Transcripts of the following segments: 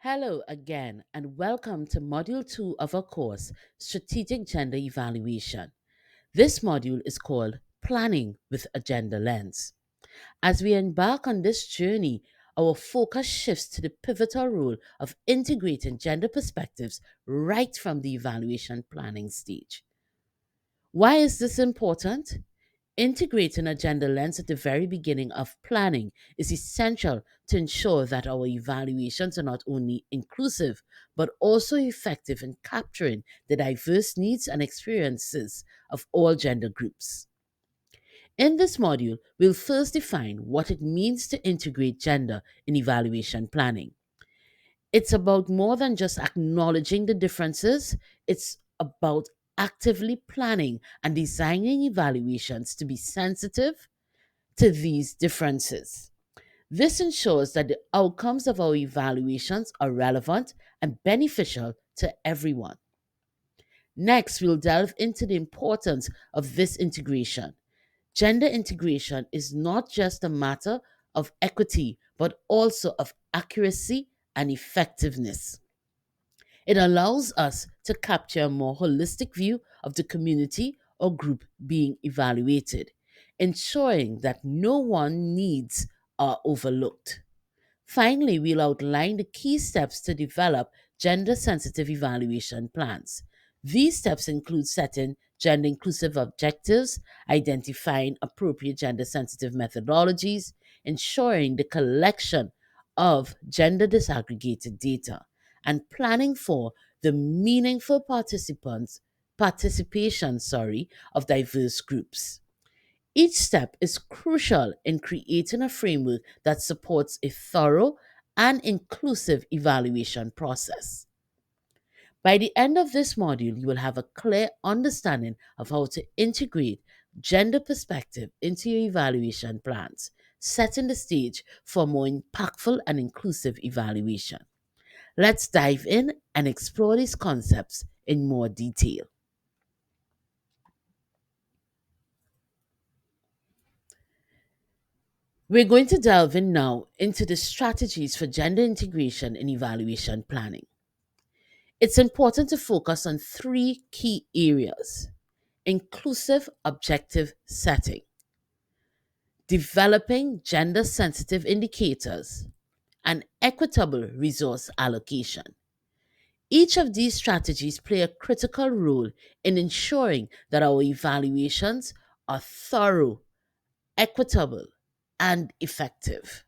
Hello again, and welcome to Module 2 of our course, Strategic Gender Evaluation. This module is called Planning with a Gender Lens. As we embark on this journey, our focus shifts to the pivotal role of integrating gender perspectives right from the evaluation planning stage. Why is this important? Integrating a gender lens at the very beginning of planning is essential to ensure that our evaluations are not only inclusive, but also effective in capturing the diverse needs and experiences of all gender groups. In this module, we'll first define what it means to integrate gender in evaluation planning. It's about more than just acknowledging the differences, it's about actively planning and designing evaluations to be sensitive to these differences. This ensures that the outcomes of our evaluations are relevant and beneficial to everyone. Next, we'll delve into the importance of this integration. Gender integration is not just a matter of equity, but also of accuracy and effectiveness. It allows us to capture a more holistic view of the community or group being evaluated, ensuring that no one needs are overlooked. Finally, we'll outline the key steps to develop gender sensitive evaluation plans. These steps include setting gender inclusive objectives, identifying appropriate gender sensitive methodologies, ensuring the collection of gender disaggregated data, and planning for the meaningful participation of diverse groups. Each step is crucial in creating a framework that supports a thorough and inclusive evaluation process. By the end of this module, you will have a clear understanding of how to integrate gender perspective into your evaluation plans, setting the stage for more impactful and inclusive evaluation. Let's dive in and explore these concepts in more detail. We're going to delve in now into the strategies for gender integration in evaluation planning. It's important to focus on three key areas: inclusive objective setting, developing gender sensitive indicators, and equitable resource allocation. Each of these strategies play a critical role in ensuring that our evaluations are thorough, equitable, and effective.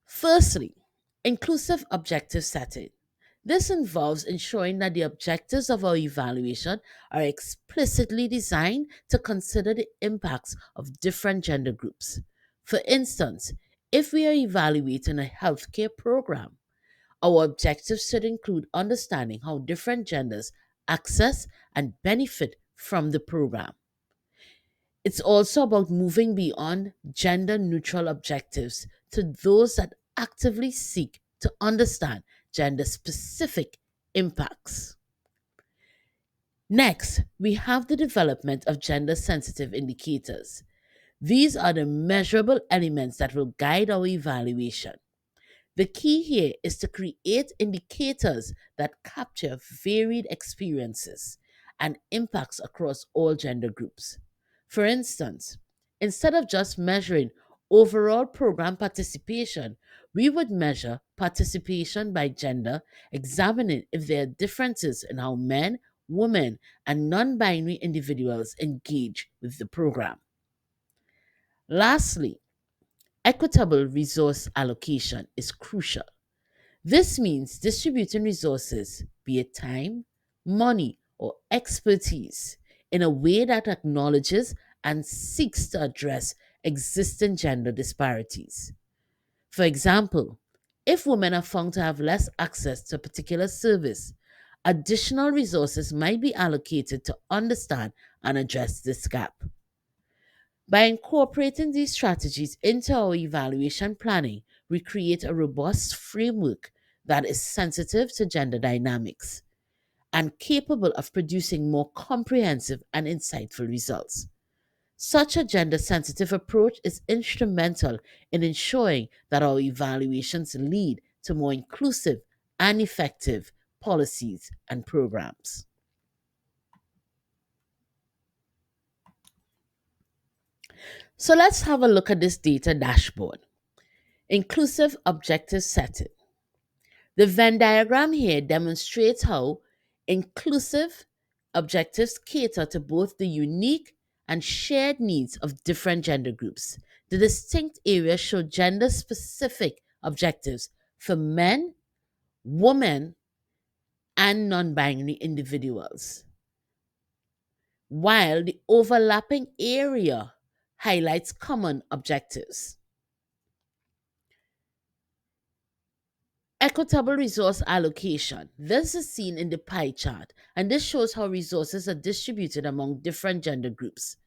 Firstly, inclusive objective setting. This involves ensuring that the objectives of our evaluation are explicitly designed to consider the impacts of different gender groups. For instance, if we are evaluating a healthcare program, our objectives should include understanding how different genders access and benefit from the program. It's also about moving beyond gender neutral objectives to those that actively seek to understand gender specific impacts. Next, we have the development of gender sensitive indicators. These are the measurable elements that will guide our evaluation. The key here is to create indicators that capture varied experiences and impacts across all gender groups. For instance, instead of just measuring overall program participation, we would measure participation by gender, examining if there are differences in how men, women, and non binary individuals engage with the program. Lastly, equitable resource allocation is crucial. This means distributing resources, be it time, money, or expertise, in a way that acknowledges and seeks to address existing gender disparities. For example, if women are found to have less access to a particular service, additional resources might be allocated to understand and address this gap. By incorporating these strategies into our evaluation planning, we create a robust framework that is sensitive to gender dynamics and capable of producing more comprehensive and insightful results. Such a gender sensitive approach is instrumental in ensuring that our evaluations lead to more inclusive and effective policies and programs. So let's have a look at this data dashboard. Inclusive objective setting. The Venn diagram here demonstrates how inclusive objectives cater to both the unique and shared needs of different gender groups. The distinct areas show gender specific objectives for men, women, and non binary individuals, while the overlapping area highlights common objectives. Equitable resource allocation. This is seen in the pie chart, and this shows how resources are distributed among different gender groups.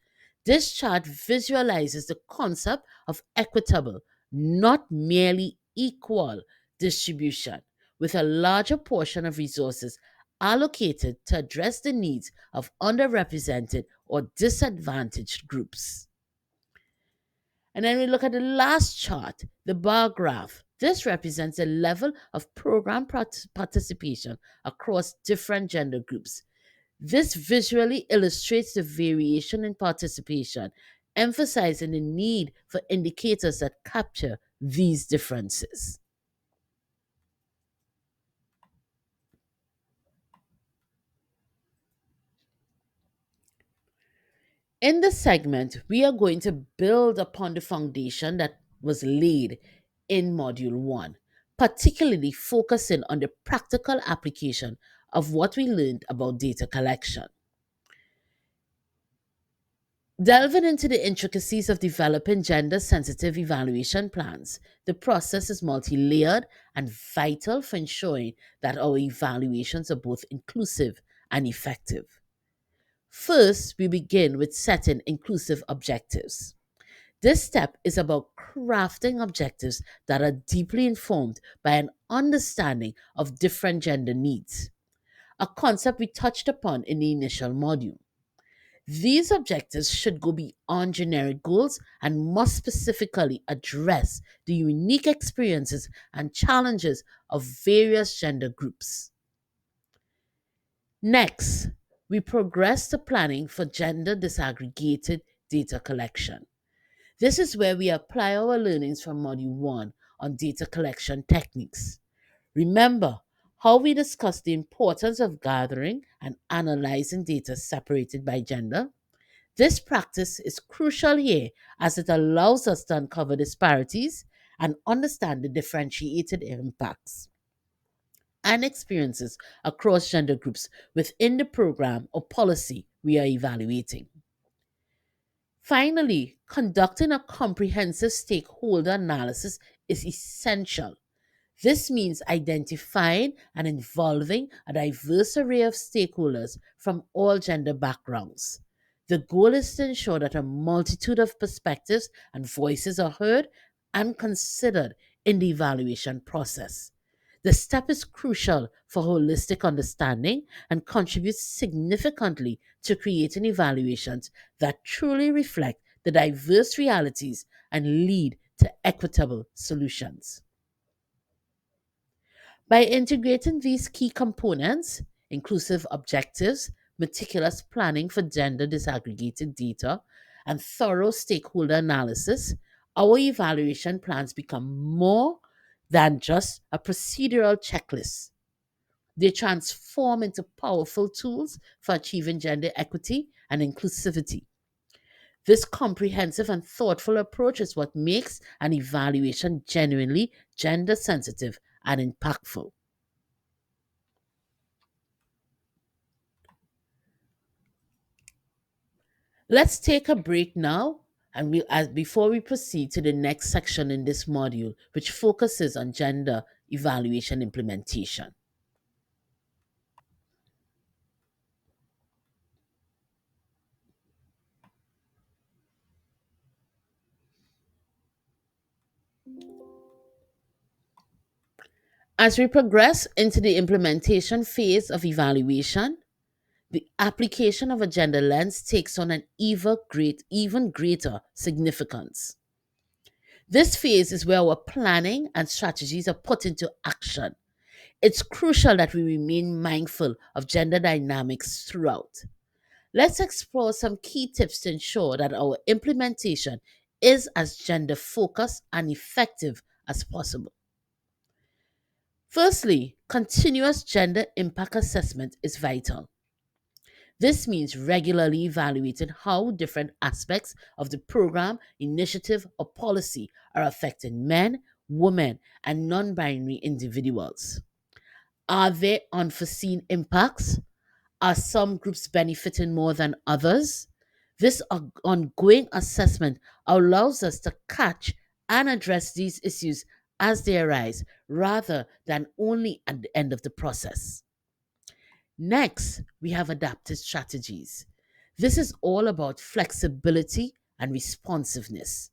This chart visualizes the concept of equitable, not merely equal distribution, with a larger portion of resources allocated to address the needs of underrepresented or disadvantaged groups. And then we look at the last chart, the bar graph. This represents the level of program participation across different gender groups. This visually illustrates the variation in participation, emphasizing the need for indicators that capture these differences. In this segment, we are going to build upon the foundation that was laid in Module 1, particularly focusing on the practical application of what we learned about data collection. Delving into the intricacies of developing gender sensitive evaluation plans, the process is multi layered and vital for ensuring that our evaluations are both inclusive and effective. First, we begin with setting inclusive objectives. This step is about crafting objectives that are deeply informed by an understanding of different gender needs, a concept we touched upon in the initial module. These objectives should go beyond generic goals and must specifically address the unique experiences and challenges of various gender groups. Next, we progress to planning for gender disaggregated data collection. This is where we apply our learnings from Module 1 on data collection techniques. Remember how we discussed the importance of gathering and analyzing data separated by gender? This practice is crucial here as it allows us to uncover disparities and understand the differentiated impacts and experiences across gender groups within the program or policy we are evaluating. Finally, conducting a comprehensive stakeholder analysis is essential. This means identifying and involving a diverse array of stakeholders from all gender backgrounds. The goal is to ensure that a multitude of perspectives and voices are heard and considered in the evaluation process. The step is crucial for holistic understanding and contributes significantly to creating evaluations that truly reflect the diverse realities and lead to equitable solutions. By integrating these key components, inclusive objectives, meticulous planning for gender disaggregated data, and thorough stakeholder analysis, our evaluation plans become more than just a procedural checklist. They transform into powerful tools for achieving gender equity and inclusivity. This comprehensive and thoughtful approach is what makes an evaluation genuinely gender sensitive and impactful. Let's take a break now and as before we proceed to the next section in this module, which focuses on gender evaluation implementation. As we progress into the implementation phase of evaluation, the application of a gender lens takes on an even greater significance. This phase is where our planning and strategies are put into action. It's crucial that we remain mindful of gender dynamics throughout. Let's explore some key tips to ensure that our implementation is as gender focused and effective as possible. Firstly, continuous gender impact assessment is vital. This means regularly evaluating how different aspects of the program, initiative, or policy are affecting men, women, and non binary individuals. Are there unforeseen impacts? Are some groups benefiting more than others? This ongoing assessment allows us to catch and address these issues as they arise rather than only at the end of the process. Next, we have adaptive strategies. This is all about flexibility and responsiveness.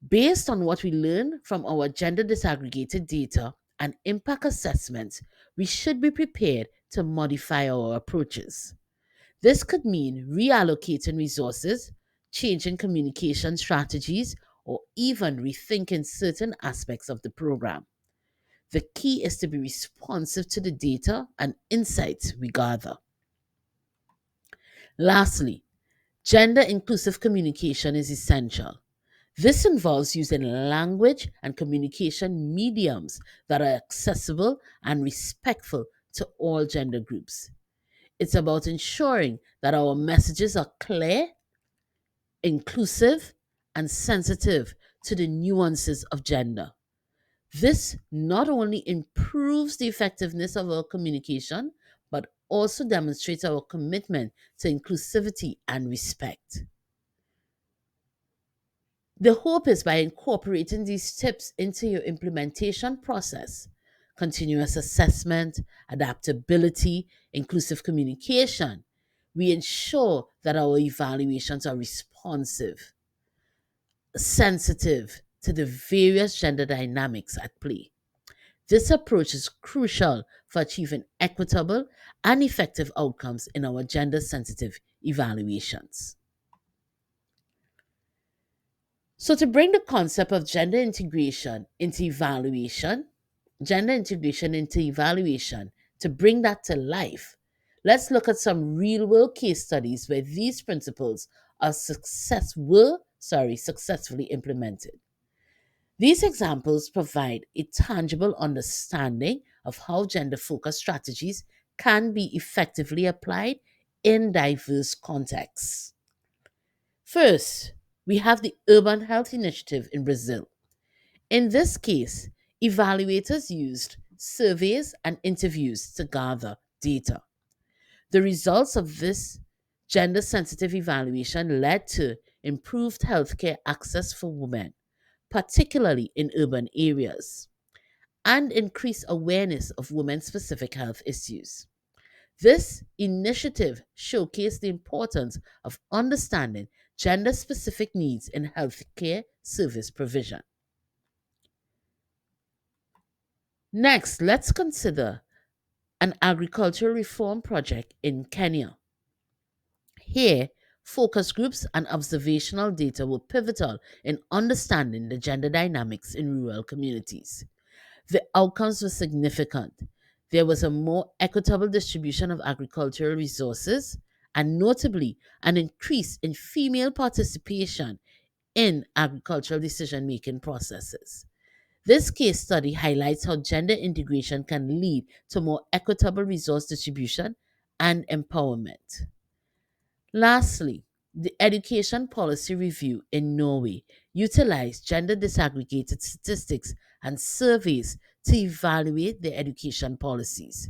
Based on what we learn from our gender disaggregated data and impact assessments, we should be prepared to modify our approaches. This could mean reallocating resources, changing communication strategies, or even rethinking certain aspects of the program. The key is to be responsive to the data and insights we gather. Lastly, gender inclusive communication is essential. This involves using language and communication mediums that are accessible and respectful to all gender groups. It's about ensuring that our messages are clear, inclusive, and sensitive to the nuances of gender. This not only improves the effectiveness of our communication, but also demonstrates our commitment to inclusivity and respect. The hope is by incorporating these tips into your implementation process, continuous assessment, adaptability, inclusive communication, we ensure that our evaluations are responsive, sensitive to the various gender dynamics at play. This approach is crucial for achieving equitable and effective outcomes in our gender sensitive evaluations. So, to bring the concept of gender integration into evaluation, to bring that to life, let's look at some real world case studies where these principles were successfully implemented. These examples provide a tangible understanding of how gender focused strategies can be effectively applied in diverse contexts. First, we have the Urban Health Initiative in Brazil. In this case, evaluators used surveys and interviews to gather data. The results of this gender sensitive evaluation led to improved healthcare access for women, particularly in urban areas, and increased awareness of women specific health issues. This initiative showcased the importance of understanding gender specific needs in healthcare service provision. Next, let's consider an agricultural reform project in Kenya. Here, focus groups and observational data were pivotal in understanding the gender dynamics in rural communities. The outcomes were significant. There was a more equitable distribution of agricultural resources, and notably, an increase in female participation in agricultural decision making processes. This case study highlights how gender integration can lead to more equitable resource distribution and empowerment. Lastly, the Education Policy Review in Norway utilized gender disaggregated statistics and surveys to evaluate their education policies.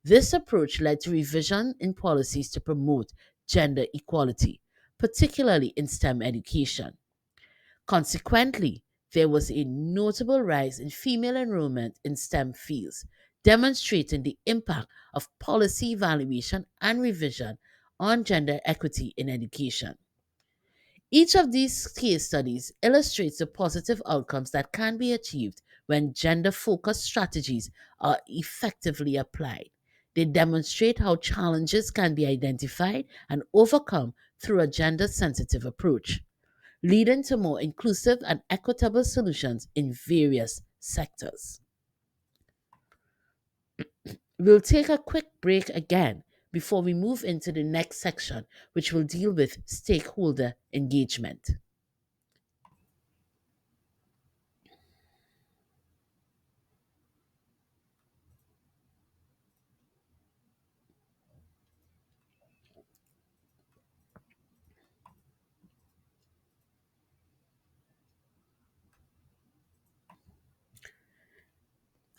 This approach led to revision in policies to promote gender equality, particularly in STEM education. Consequently, there was a notable rise in female enrollment in STEM fields, demonstrating the impact of policy evaluation and revision on gender equity in education. Each of these case studies illustrates the positive outcomes that can be achieved when gender focused strategies are effectively applied. They demonstrate how challenges can be identified and overcome through a gender sensitive approach, leading to more inclusive and equitable solutions in various sectors. We'll take a quick break again before we move into the next section, which will deal with stakeholder engagement.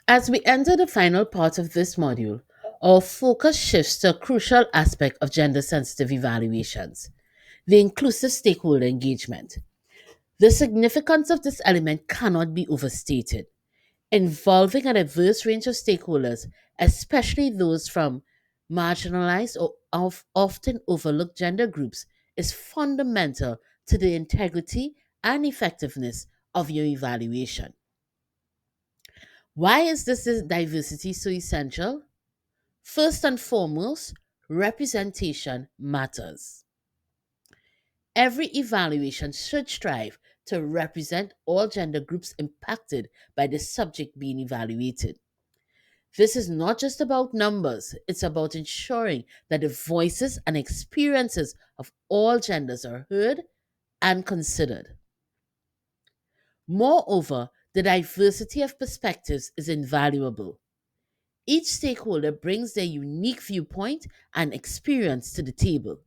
As we enter the final part of this module, our focus shifts to a crucial aspect of gender sensitive evaluations, the inclusive stakeholder engagement. The significance of this element cannot be overstated. Involving a diverse range of stakeholders, especially those from marginalized or often overlooked gender groups, is fundamental to the integrity and effectiveness of your evaluation. Why is this diversity so essential? First and foremost, representation matters. Every evaluation should strive to represent all gender groups impacted by the subject being evaluated. This is not just about numbers, it's about ensuring that the voices and experiences of all genders are heard and considered. Moreover, the diversity of perspectives is invaluable. Each stakeholder brings their unique viewpoint and experience to the table.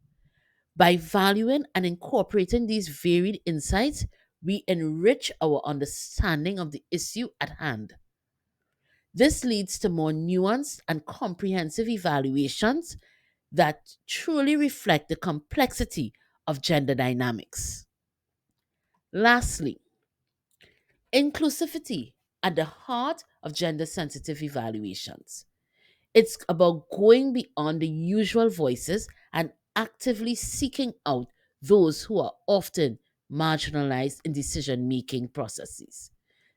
By valuing and incorporating these varied insights, we enrich our understanding of the issue at hand. This leads to more nuanced and comprehensive evaluations that truly reflect the complexity of gender dynamics. Lastly, inclusivity at the heart of gender sensitive evaluations. It's about going beyond the usual voices and actively seeking out those who are often marginalized in decision making processes.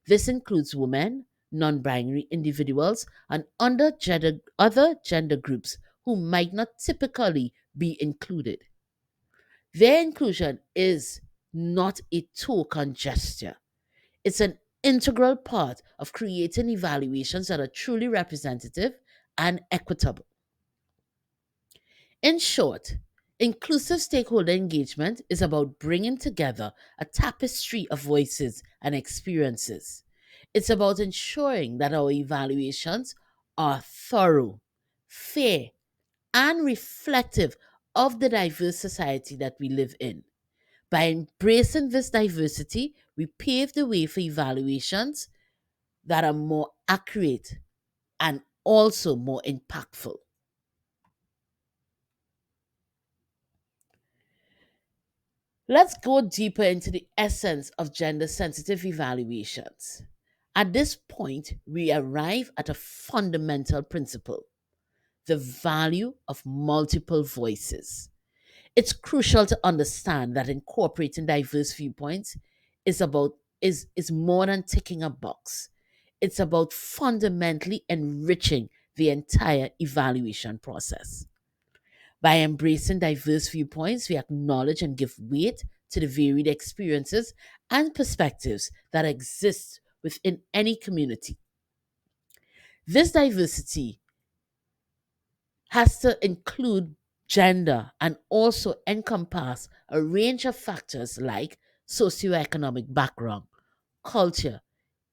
This includes women, non binary individuals, and other gender groups who might not typically be included. Their inclusion is not a token gesture, it's an integral part of creating evaluations that are truly representative and equitable. In short, inclusive stakeholder engagement is about bringing together a tapestry of voices and experiences. It's about ensuring that our evaluations are thorough, fair, and reflective of the diverse society that we live in. By embracing this diversity, we pave the way for evaluations that are more accurate and also more impactful. Let's go deeper into the essence of gender sensitive evaluations. At this point, we arrive at a fundamental principle: the value of multiple voices. It's crucial to understand that incorporating diverse viewpoints is more than ticking a box. It's about fundamentally enriching the entire evaluation process. By embracing diverse viewpoints, we acknowledge and give weight to the varied experiences and perspectives that exist within any community. This diversity has to include gender and also encompass a range of factors like socioeconomic background, culture,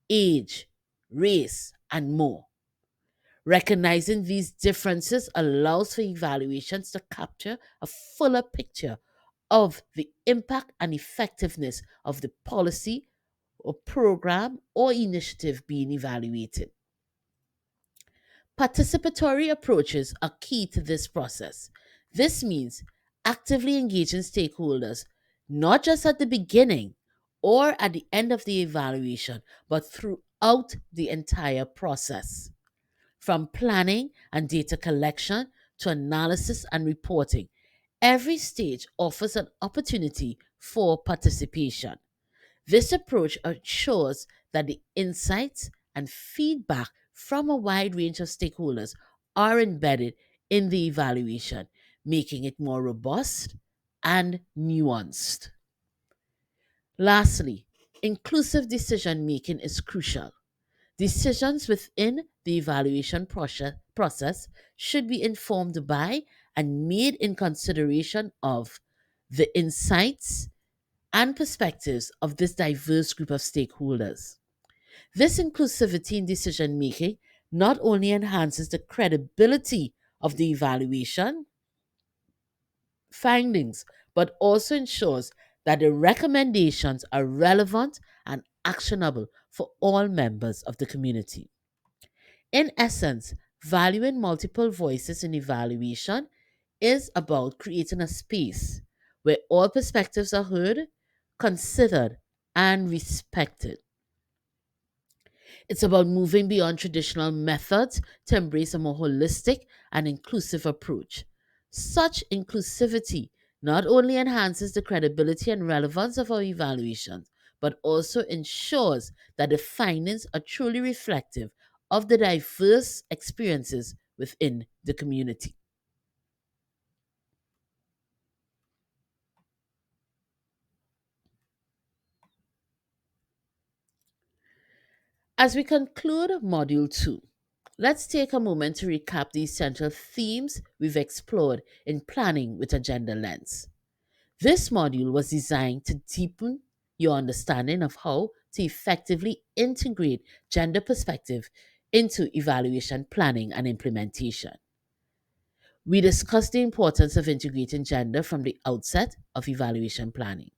age, race, and more. Recognizing these differences allows for evaluations to capture a fuller picture of the impact and effectiveness of the policy or program or initiative being evaluated. Participatory approaches are key to this process. This means actively engaging stakeholders, not just at the beginning or at the end of the evaluation, but throughout the entire process. From planning and data collection to analysis and reporting, every stage offers an opportunity for participation. This approach ensures that the insights and feedback from a wide range of stakeholders are embedded in the evaluation, making it more robust and nuanced. Lastly, inclusive decision making is crucial. Decisions within the evaluation process should be informed by and made in consideration of the insights and perspectives of this diverse group of stakeholders. This inclusivity in decision making not only enhances the credibility of the evaluation findings, but also ensures that the recommendations are relevant and actionable for all members of the community. In essence, valuing multiple voices in evaluation is about creating a space where all perspectives are heard, considered, and respected. It's about moving beyond traditional methods to embrace a more holistic and inclusive approach. Such inclusivity not only enhances the credibility and relevance of our evaluations, but also ensures that the findings are truly reflective of the diverse experiences within the community. As we conclude Module 2, let's take a moment to recap the essential themes we've explored in planning with a gender lens. This module was designed to deepen your understanding of how to effectively integrate gender perspective into evaluation planning and implementation. We discussed the importance of integrating gender from the outset of evaluation planning.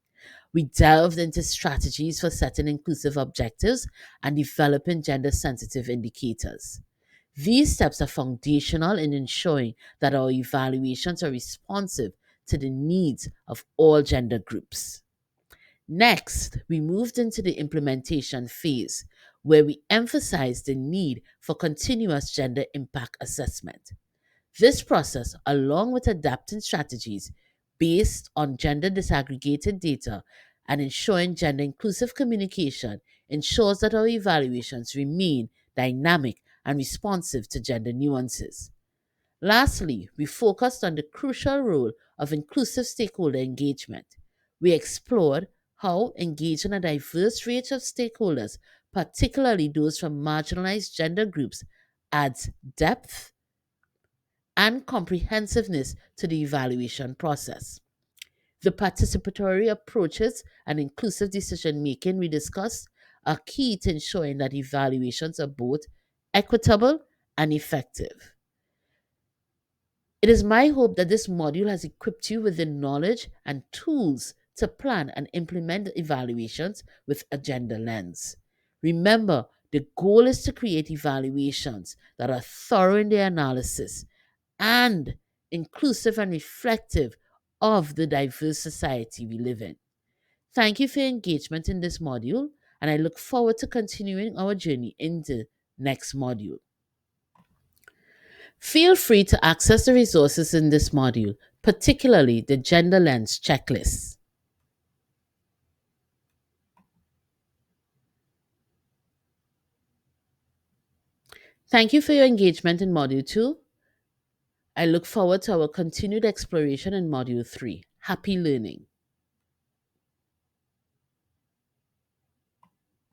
We delved into strategies for setting inclusive objectives and developing gender sensitive indicators. These steps are foundational in ensuring that our evaluations are responsive to the needs of all gender groups. Next, we moved into the implementation phase, where we emphasized the need for continuous gender impact assessment. This process, along with adapting strategies based on gender disaggregated data and ensuring gender inclusive communication, ensures that our evaluations remain dynamic and responsive to gender nuances. Lastly, we focused on the crucial role of inclusive stakeholder engagement. We explored how engaging a diverse range of stakeholders, particularly those from marginalized gender groups, adds depth and comprehensiveness to the evaluation process. The participatory approaches and inclusive decision making we discussed are key to ensuring that evaluations are both equitable and effective. It is my hope that this module has equipped you with the knowledge and tools to plan and implement evaluations with a gender lens. Remember, the goal is to create evaluations that are thorough in their analysis and inclusive and reflective of the diverse society we live in. Thank you for your engagement in this module, and I look forward to continuing our journey in the next module. Feel free to access the resources in this module, particularly the Gender Lens checklist. Thank you for your engagement in Module 2. I look forward to our continued exploration in Module 3. Happy learning.